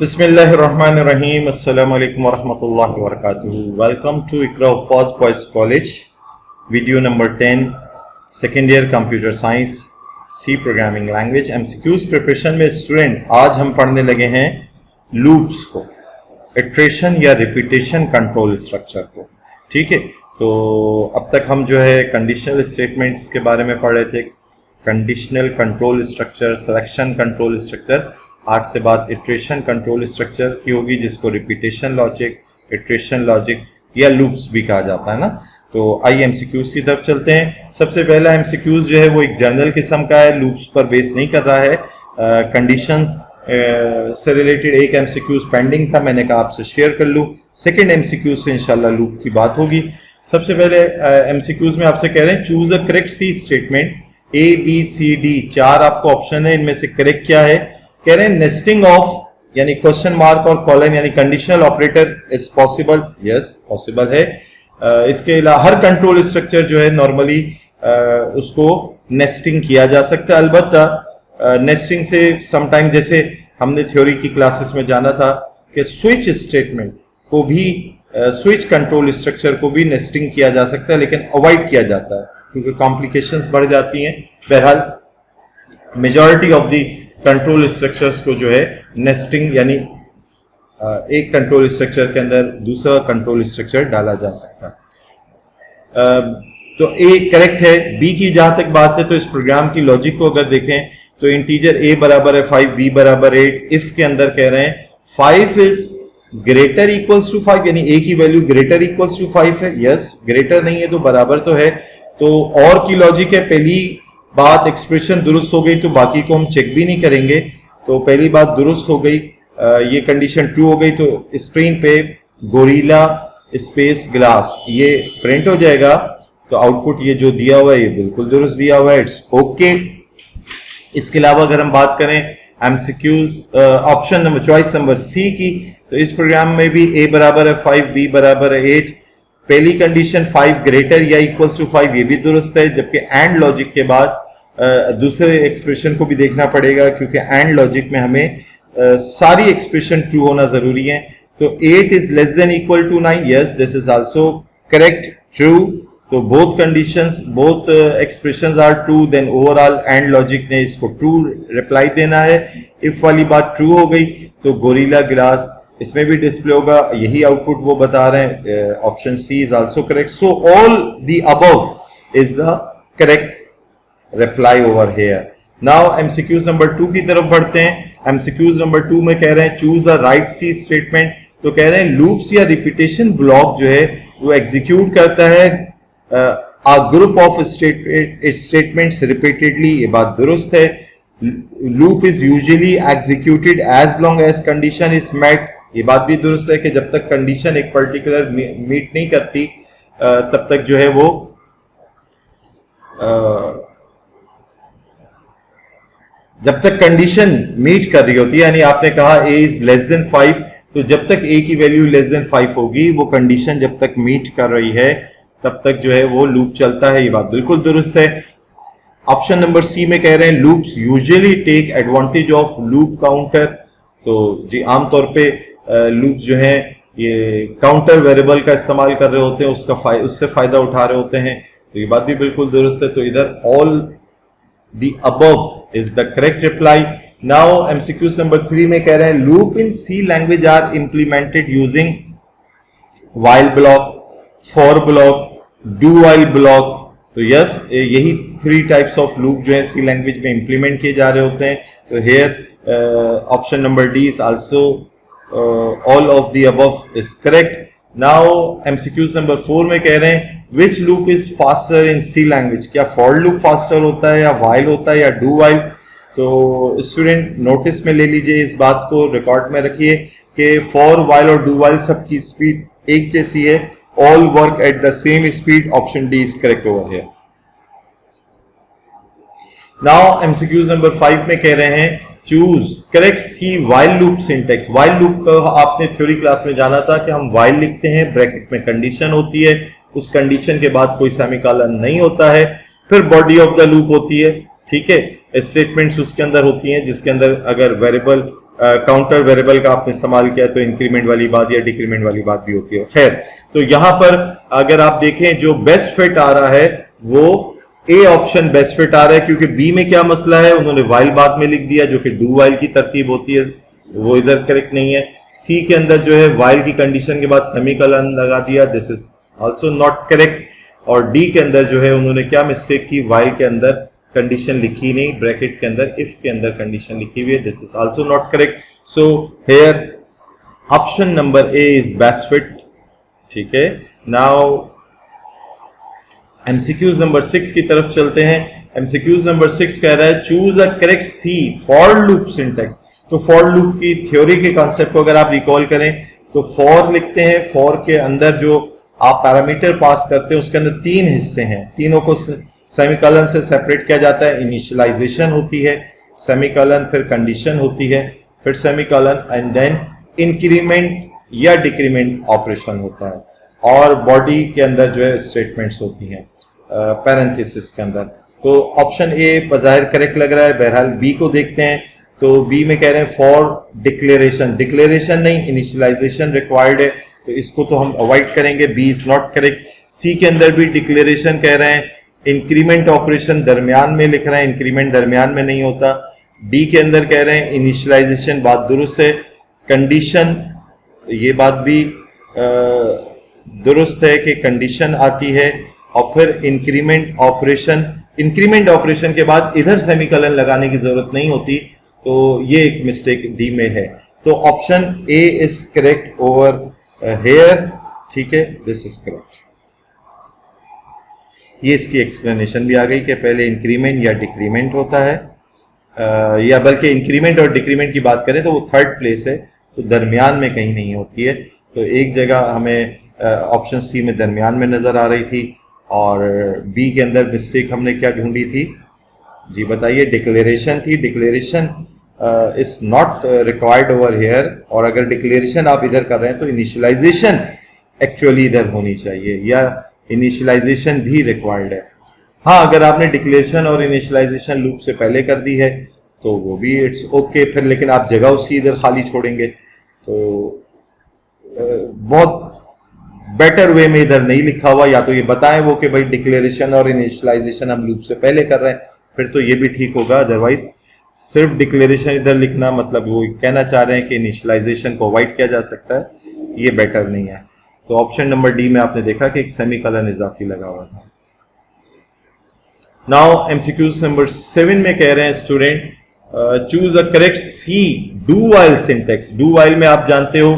Bismillahirrahmanirrahim. Assalamu alaikum warahmatullahi wabarakatuh. Welcome to Iqra First Boys College. Video number 10, second year computer science, C programming language, MCQs preparation में student आज हम पढ़ने लगे हैं loops को, iteration या repetition control structure को. ठीक है, तो अब तक हम जो है कंडीशनल स्टेटमेंट्स के बारे में पढ़ रहे थे, conditional control structure, selection control structure. आज से बात इटरेशन कंट्रोल स्ट्रक्चर की होगी, जिसको रिपीटेशन लॉजिक, इटरेशन लॉजिक या लूप्स भी कहा जाता है ना. तो आइए एमसीक्यूज की तरफ चलते हैं. सबसे पहला एमसीक्यूज जो है वो एक जनरल किस्म का है, लूप्स पर बेस नहीं कर रहा है. कंडीशन से रिलेटेड एक एमसीक्यूज पेंडिंग था, मैंने कहा आपसे शेयर कर लूँ. सेकेंड एमसीक्यूज से इंशाल्लाह लूप की बात होगी. सबसे पहले एमसीक्यूज में आपसे कह रहे हैं choose a correct C statement. A B C D चार आपको ऑप्शन है, इनमें से करेक्ट क्या है. कह रहे हैं नेस्टिंग ऑफ यानी क्वेश्चन मार्क और कॉलन यानी conditional operator is possible. Yes possible है. इसके अलावा हर कंट्रोल स्ट्रक्चर जो है नॉर्मली उसको नेस्टिंग किया जा सकता है. अलबत्ता नेस्टिंग से समटाइम जैसे हमने थ्योरी की क्लासेस में जाना था कि स्विच स्टेटमेंट को भी स्विच कंट्रोल स्ट्रक्चर को भी नेस्टिंग किया जा सकता है, लेकिन अवॉइड किया जाता है क्योंकि कॉम्प्लिकेशंस बढ़ जाती हैं. बहरहाल majority of the control structures को जो है नेस्टिंग यानी एक कंट्रोल स्ट्रक्चर के अंदर दूसरा कंट्रोल स्ट्रक्चर डाला जा सकता है. तो ए करेक्ट है. बी की जहां तक बात है तो इस प्रोग्राम की लॉजिक को अगर देखें तो इंटीजर ए बराबर है 5, बी बराबर 8. इफ के अंदर कह रहे हैं 5 इज ग्रेटर इक्वल्स टू 5 यानी ए की वैल्यू ग्रेटर इक्वल्स टू 5 है. यस ग्रेटर नहीं है तो बराबर तो है. तो और की लॉजिक है, पहली बात एक्सप्रेशन दुरुस्त हो गई तो बाकी को हम चेक भी नहीं करेंगे. तो पहली बात दुरुस्त हो गई, ये कंडीशन ट्रू हो गई तो स्क्रीन पे गोरिल्ला स्पेस ग्लास ये प्रिंट हो जाएगा. तो आउटपुट ये जो दिया हुआ है ये बिल्कुल दुरुस्त दिया हुआ है, इट्स ओके. इसके अलावा अगर हम बात करें MCQs option number choice number C की, तो इस प्रोग्राम में भी ए बराबर है 5, बी बराबर है 8. पहली कंडीशन 5 ग्रेटर या इक्वल्स टू 5 ये भी दुरुस्त है, जबकि एंड लॉजिक के बाद दूसरे एक्सप्रेशन को भी देखना पड़ेगा क्योंकि एंड लॉजिक में हमें सारी एक्सप्रेशन ट्रू होना जरूरी है. तो 8 is less than equal to 9. Yes this is also correct true. तो both conditions both expressions are true. Then overall and logic ने इसको ट्रू रिप्लाई देना है. इफ वाली बात ट्रू हो गई तो गोरिल्ला ग्लास इसमें भी डिस्प्ले होगा, यही आउटपुट वो बता रहे हैं. Option C is also correct. So all the above is the correct reply over here. Now MCQs number 2 की तरफ बढ़ते हैं. एमसीक्यूज नंबर 2 में कह रहे हैं choose a right C statement. तो कह रहे हैं लूप्स या रिपीटेशन ब्लॉक जो है वो एग्जीक्यूट करता है a group of statements repeatedly. ये बात दुरुस्त है. Loop is usually executed as long as condition is met. ये बात भी दुरुस्त है कि जब तक कंडीशन एक पर्टिकुलर मीट नहीं करती तब तक जो है वो जब तक कंडीशन मीट कर रही होती है, यानी आपने कहा a इज लेस देन 5, तो जब तक a की वैल्यू लेस देन 5 होगी वो कंडीशन जब तक मीट कर रही है तब तक जो है वो लूप चलता है. ये बात बिल्कुल दुरुस्त है. ऑप्शन नंबर सी में कह रहे हैं loops usually take advantage of loop counter. तो जी आमतौर पे लूप्स जो हैं ये काउंटर वेरिएबल का इस्तेमाल कर रहे होते हैं, उससे फायदा उठा रहे होते हैं. तो ये बात भी बिल्कुल दुरुस्त है. तो इधर all the above is the correct reply. Now MCQs number 3 में कह रहे हैं loop in C language are implemented using while block, for block, do while block. तो यस यही 3 टाइप्स ऑफ लूप जो है सी लैंग्वेज में इंप्लीमेंट किए जा रहे होते हैं. तो here option number D is also all of the above is correct. Now MCQs number 4 में कह रहे हैं which loop is faster in C language. क्या फॉर लूप फास्टर होता है या व्हाइल होता है या डू व्हाइल. तो स्टूडेंट नोटिस में ले लीजिए, इस बात को रिकॉर्ड में रखिए कि फॉर व्हाइल और डू व्हाइल सबकी स्पीड एक जैसी है. All work at the same speed. Option D is correct over here. Now MCQs number 5 में कह रहे हैं choose correct C while loop syntax. While loop का आपने थ्योरी क्लास में जाना था कि हम व्हाइल लिखते हैं, ब्रैकेट में कंडीशन होती है, उस कंडीशन के बाद कोई सेमीकोलन नहीं होता है, फिर बॉडी ऑफ द लूप होती है. ठीक है, स्टेटमेंट्स उसके अंदर होती हैं जिसके अंदर अगर वेरिएबल काउंटर वेरिएबल का आपने इस्तेमाल किया तो इंक्रीमेंट वाली बात या डिक्रीमेंट वाली बात भी होती है। खैर, तो यहां पर अगर आप देखें जो बेस्ट फिट आ रहा है वो ए ऑप्शन बेस्ट फिट आ रहा है, क्योंकि बी में क्या मसला है, उन्होंने वाइल बाद में लिख दिया जो कि डू वाइल की तरतीब होती है, वो इधर करेक्ट नहीं है। सी के अंदर जो है वाइल की कंडीशन के बाद सेमीकोलन लगा दिया, this is also not correct. और डी के अंदर जो है उन्होंने क्या मिस्टेक की, वाइल के अंदर कंडीशन लिखी नहीं, ब्रैकेट के अंदर इफ के अंदर कंडीशन लिखी हुई है, this is also not correct. So here option number A is best fit. ठीक है, नाउ एमसीक्यूज नंबर 6 की तरफ चलते हैं। एमसीक्यूज नंबर 6 कह रहा है choose a correct C for loop syntax. तो फॉर लूप की थ्योरी के कॉन्सेप्ट को अगर आप रिकॉल करें तो फॉर लिखते हैं, फॉर के अंदर जो आप पैरामीटर पास करते हैं उसके अंदर 3 हिस्से हैं, तीनों को सेमीकोलन से सेपरेट किया जाता है। इनिशियलाइजेशन होती है, सेमीकोलन, फिर कंडीशन होती है, फिर सेमीकोलन एंड देन इंक्रीमेंट या डिक्रीमेंट ऑपरेशन होता है, और बॉडी के अंदर जो है स्टेटमेंट्स होती हैं पैरेंथेसिस के अंदर। तो ऑप्शन ए बज़ाहिर करेक्ट लग रहा है। बहरहाल बी को देखते हैं, तो बी में कह रहे हैं फॉर डिक्लेरेशन, डिक्लेरेशन नहीं इनिशियलाइजेशन रिक्वायर्ड है, तो इसको तो हम अवॉइड करेंगे, बी इज नॉट करेक्ट। सी के अंदर भी डिक्लेरेशन कह रहे हैं, इंक्रीमेंट ऑपरेशन दरमियान में लिख रहे हैं, इंक्रीमेंट दरमियान में नहीं होता। डी के अंदर कह रहे हैं इनिशियलाइजेशन, बात दुरुस्त है। कंडीशन, ये बात भी दुरुस्त है कि कंडीशन आती है, और फिर इंक्रीमेंट ऑपरेशन, इंक्रीमेंट ऑपरेशन के बाद इधर सेमीकोलन लगाने की जरूरत नहीं होती, तो ये एक मिस्टेक डी में है। तो option A is correct over here. ठीक है, दिस इज करेक्ट। ये इसकी एक्सप्लेनेशन भी आ गई कि पहले इंक्रीमेंट या डिक्रीमेंट होता है, या बल्कि इंक्रीमेंट और डिक्रीमेंट की बात करें तो वो थर्ड प्लेस है, तो दरमियान में कहीं नहीं होती है। तो एक जगह हमें ऑप्शन सी में दरमियान में नजर आ रही थी, और बी के अंदर मिस्टेक हमने क्या ढूंढी थी जी बताइए, डिक्लेरेशन थी। Declaration is not required over here, और अगर डिक्लेरेशन आप इधर कर रहे हैं तो इनिशियलाइजेशन एक्चुअली इधर होनी चाहिए, या इनिशियलाइजेशन भी रिक्वायर्ड है। हाँ, अगर आपने डिक्लेरेशन और इनिशियलाइजेशन लूप से पहले कर दी है तो वो भी इट्स ओके फिर, लेकिन आप जगह उसकी इधर खाली छोड़ेंगे तो बहुत बेटर वे में इधर नहीं लिखा हुआ, या तो ये बताएं वो कि भाई डिक्लेरेशन और इनिशियलाइजेशन हम लूप से पहले कर रहे हैं, फिर तो ये भी ठीक होगा। अदरवाइज सिर्फ डिक्लेरेशन इधर लिखना मतलब वो कहना चाह रहे हैं कि इनिशियलाइजेशन को अवॉइड किया जा सकता है, ये बेटर नहीं है। तो ऑप्शन नंबर डी में आपने देखा कि एक सेमीकोलन इजाफी लगा हुआ था। नाउ एमसीक्यूज नंबर 7 में कह रहे हैं student choose a correct C do while syntax. Do while में आप जानते हो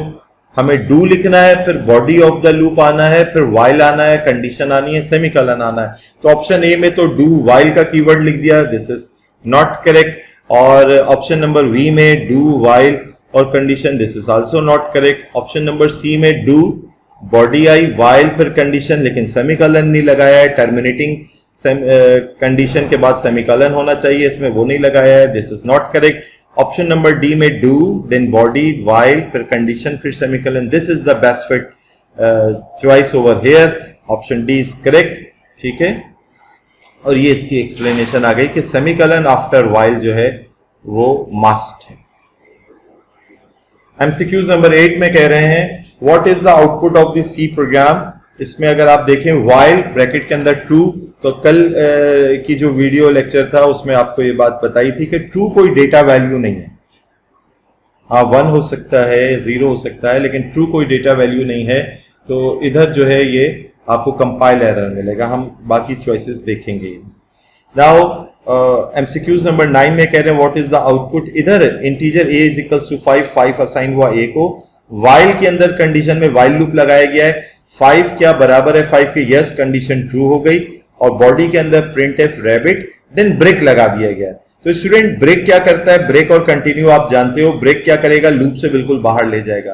हमें डू लिखना है, फिर बॉडी ऑफ द लूप आना है, फिर वाइल आना है, कंडीशन आनी है, सेमीकोलन आना है। तो ऑप्शन ए में तो डू वाइल का कीवर्ड लिख दिया, दिस इज नॉट करेक्ट। और ऑप्शन नंबर वी में डू वाइल और condition, this is also not correct. Option number C में डू बॉडी आई वाइल फिर कंडीशन, लेकिन सेमीकोलन नहीं लगाया है, टर्मिनेटिंग कंडीशन के बाद सेमीकोलन होना चाहिए, इसमें वो नहीं लगाया है, this is not correct. Option number D में डू देन बॉडी वाइल फिर कंडीशन फिर semicolon, this is the best fit choice over here. Option D is correct. ठीक है, और ये इसकी एक्सप्लेनेशन आ गई कि सेमीकोलन आफ्टर वाइल जो है वो मस्ट है। एमसीक्यूज नंबर 8 में कह रहे हैं what is the output of this C program. इसमें अगर आप देखें वाइल ब्रैकेट के अंदर ट्रू, तो कल की जो वीडियो लेक्चर था उसमें आपको ये बात बताई थी कि ट्रू कोई डेटा वैल्यू नहीं है। हाँ, 1 हो सकता है, 0 हो सकता है, लेकिन ट्रू कोई डेटा वैल्यू नहीं है। तो इधर जो है ये आपको कंपाइल एरर मिलेगा, हम बाकी चॉइसेस देखेंगे। नाउ एमसीक्यूज नंबर 9 में कह रहे हैं व्हाट इज द आउटपुट। इधर integer a is equals to 5 assign हुआ a को, वाइल के अंदर कंडीशन में वाइल लूप लगाया गया है, 5 क्या बराबर है 5 के, यस कंडीशन ट्रू हो गई, और बॉडी के अंदर print F rabbit then break लगा दिया गया। तो स्टूडेंट ब्रेक क्या करता है, ब्रेक और कंटिन्यू आप जानते हो, ब्रेक क्या करेगा, लूप से बिल्कुल बाहर ले जाएगा।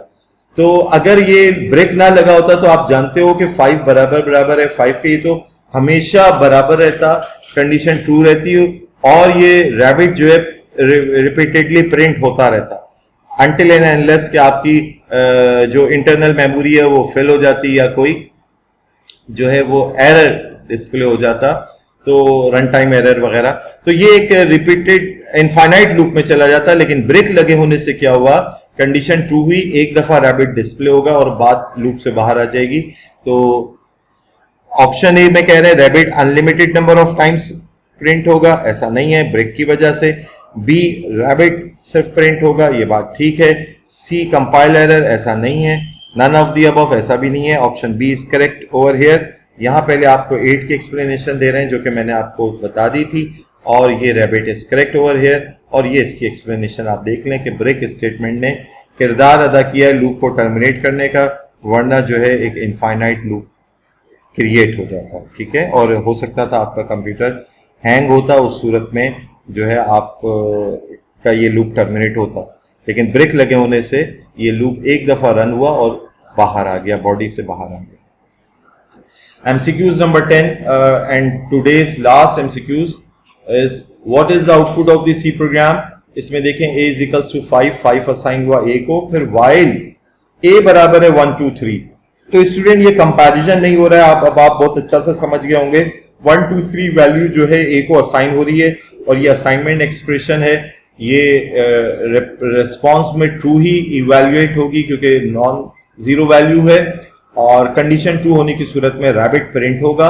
तो अगर ये ब्रेक ना लगा होता तो आप जानते हो कि 5 बराबर है 5 के, ये तो हमेशा बराबर रहता, कंडीशन ट्रू रहती है, और ये रैबिट जो है रिपीटेडली प्रिंट होता रहता अनटिल एंड अनलेस कि आपकी जो इंटरनल मेमोरी है वो फेल हो जाती, या कोई जो है वो एरर डिस्प्ले हो जाता, तो रन टाइम एरर वगैरह। तो ये एक रिपीटेड इनफाइनाइट लूप में चला जाता है, लेकिन ब्रेक लगे होने से क्या हुआ, कंडीशन ट्रू हुई, एक दफा रैबिट डिस्प्ले होगा और बाद लूप से बाहर आ जाएगी। तो ऑप्शन ए में कह रहे हैं rabbit unlimited number of times print होगा, ऐसा नहीं है ब्रेक की वजह से। बी रैबिट सिर्फ प्रिंट होगा, ये बात ठीक है। सी कंपाइल एरर, ऐसा नहीं है। नन ऑफ दी अबव, ऐसा भी नहीं है। Option B is correct over here. यहां पहले आपको 8 की एक्सप्लेनेशन दे रहे हैं जो कि मैंने आपको बता दी थी, और ये rabbit is correct over here. और ये इसकी एक्सप्लेनेशन आप देख लें कि ब्रेक स्टेटमेंट ने किरदार अदा किया है लूप को टर्मिनेट करने का, वरना जो है एक इनफाइनाइट लूप क्रिएट हो जाता, ठीक है। और हो सकता था आपका कंप्यूटर हैंग होता, उस सूरत में जो है आप का ये लूप टर्मिनेट होता, लेकिन ब्रेक लगे होने से ये लूप एक दफा रन हुआ और बाहर आ गया, बॉडी से बाहर आ गया। MCQs number 10 and today's last MCQs is what is the output of the C program। इसमें देखें a is equals to 5 assign हुआ a को, फिर while a बराबर है 1 2 3। तो स्टूडेंट ये कंपैरिजन नहीं हो रहा है, अब आप बहुत अच्छा से समझ गए होंगे। 1 2 3 वैल्यू जो है a को असाइन हो रही है और ये असाइनमेंट एक्सप्रेशन है, ये रिस्पॉन्स में ट्रू ही इवेल्युएट होगी क्योंकि नॉन जीरो वैल्यू है, और कंडीशन ट्रू होने की सूरत में रैबिट प्रिंट होगा।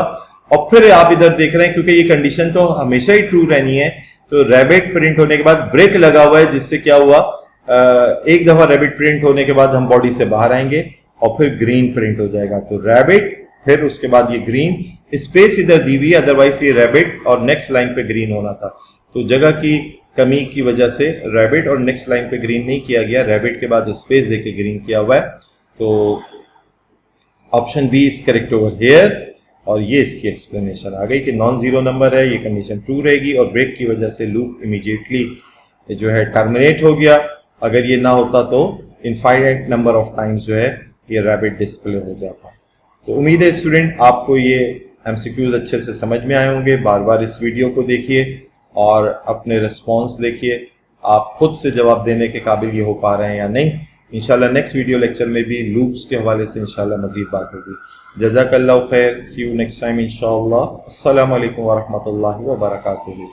और फिर आप इधर देख रहे हैं क्योंकि ये कंडीशन तो हमेशा ही ट्रू रहनी है, तो रैबिट प्रिंट होने के बाद ब्रेक लगा हुआ है, जिससे क्या हुआ, एक दफा रैबिट प्रिंट होने के बाद हम बॉडी से बाहर आएंगे और फिर ग्रीन प्रिंट हो जाएगा। तो रैबिट, फिर उसके बाद ये ग्रीन, स्पेस इधर दी हुई, अदरवाइज ये रैबिट और नेक्स्ट लाइन पे ग्रीन होना था। तो जगह की कमी की वजह से रैबिट और नेक्स्ट लाइन पे ग्रीन नहीं किया गया, रैबिट के बाद स्पेस देके ग्रीन किया हुआ है। तो option B is correct over here. और ये इसकी एक्सप्लेनेशन आ गई कि नॉन जीरो नंबर है, ये कंडीशन ट्रू रहेगी और ब्रेक की वजह से लूप इमीडिएटली जो है टर्मिनेट हो गया। अगर ये ना होता तो इनफाइनाइट नंबर ऑफ टाइम्स जो है ये रैबिट डिस्प्ले हो जाता। तो उम्मीद है स्टूडेंट आपको ये MCQs अच्छे से समझ में आए होंगे। बार बार इस वीडियो को देखिए और अपने रिस्पॉन्स देखिए, आप खुद से जवाब देने के काबिल ये हो पा रहे हैं या नहीं। इंशाल्लाह नेक्स्ट वीडियो लेक्चर में भी लूप्स के हवाले से इंशाल्लाह मजीद बात होगी। जज़ाकल्लाहु खैर, सी यू नेक्स्ट टाइम इंशाल्लाह। अस्सलामु अलैकुम व रहमतुल्लाहि व बरकातुहू।